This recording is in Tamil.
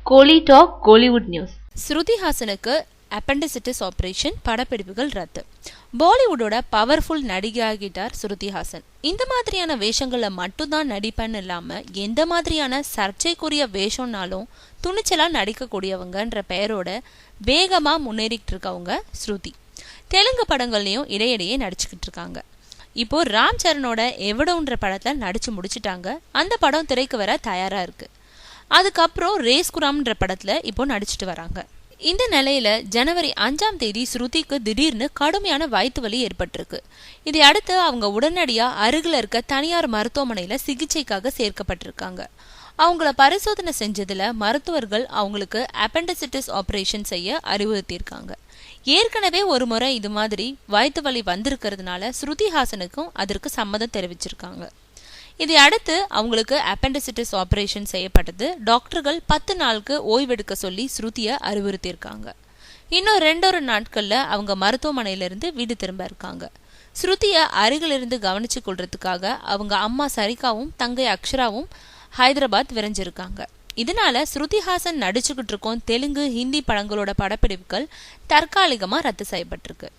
கோலி டாக் கோலிவுட் நியூஸ். ஸ்ருதி ஹாசனுக்கு அப்பெண்டிசிட்டிஸ் ஆபரேஷன், படப்பிடிப்புகள் ரத்து. பாலிவுட்டோட பவர்ஃபுல் நடிகையாகிட்டார் ஸ்ருதி ஹாசன். இந்த மாதிரியான வேஷங்கள்ல மட்டும்தான் நடிப்பேன்னு இல்லாம எந்த மாதிரியான சர்ச்சைக்குரிய வேஷம்னாலும் துணிச்சலா நடிக்கக்கூடியவங்கன்ற பெயரோட வேகமா முன்னேறிட்டு இருக்கவங்க ஸ்ருதி. தெலுங்கு படங்கள்லயும் இடையிடையே நடிச்சுக்கிட்டு இருக்காங்க. இப்போ ராம் சரணோட எவடோன்ற படத்துல நடிச்சு முடிச்சுட்டாங்க. அந்த படம் திரைக்கு வர தயாரா இருக்கு. அதுக்கப்புறம் ரேஸ் குராம்ன்ற படத்துல இப்போ நடிச்சுட்டு வராங்க. இந்த நிலையில ஜனவரி 5ஆம் தேதி ஸ்ருதிக்கு திடீர்னு கடுமையான வயிற்று வலி ஏற்பட்டிருக்கு. இதை அடுத்து அவங்க உடனடியா அருகில் இருக்க தனியார் மருத்துவமனையில சிகிச்சைக்காக சேர்க்கப்பட்டிருக்காங்க. அவங்கள பரிசோதனை செஞ்சதுல மருத்துவர்கள் அவங்களுக்கு அப்பெண்டிசிட்டிஸ் ஆபரேஷன் செய்ய அறிவுறுத்தியிருக்காங்க. ஏற்கனவே ஒரு முறை இது மாதிரி வயிற்று வலி வந்திருக்கிறதுனால ஸ்ருதி ஹாசனுக்கும் அதற்கு சம்மதம் தெரிவிச்சிருக்காங்க. இதை அடுத்து அவங்களுக்கு அப்பெண்டிசிட்டிஸ் ஆபரேஷன் செய்யப்பட்டது. டாக்டர்கள் 10 நாளுக்கு ஓய்வெடுக்க சொல்லி ஸ்ருதியை அறிவுறுத்தியிருக்காங்க. இன்னும் 2 நாட்கள்ல அவங்க மருத்துவமனையிலிருந்து வீடு திரும்ப இருக்காங்க. ஸ்ருதியை அருகிலிருந்து கவனிச்சு கொள்றதுக்காக அவங்க அம்மா சரிகாவும் தங்கை அக்ஷராவும் ஹைதராபாத் விரைஞ்சிருக்காங்க. இதனால ஸ்ருதி ஹாசன் நடிச்சுக்கிட்டு இருக்கோம் தெலுங்கு, ஹிந்தி படங்களோட படப்பிடிப்புகள் தற்காலிகமா ரத்து செய்யப்பட்டிருக்கு.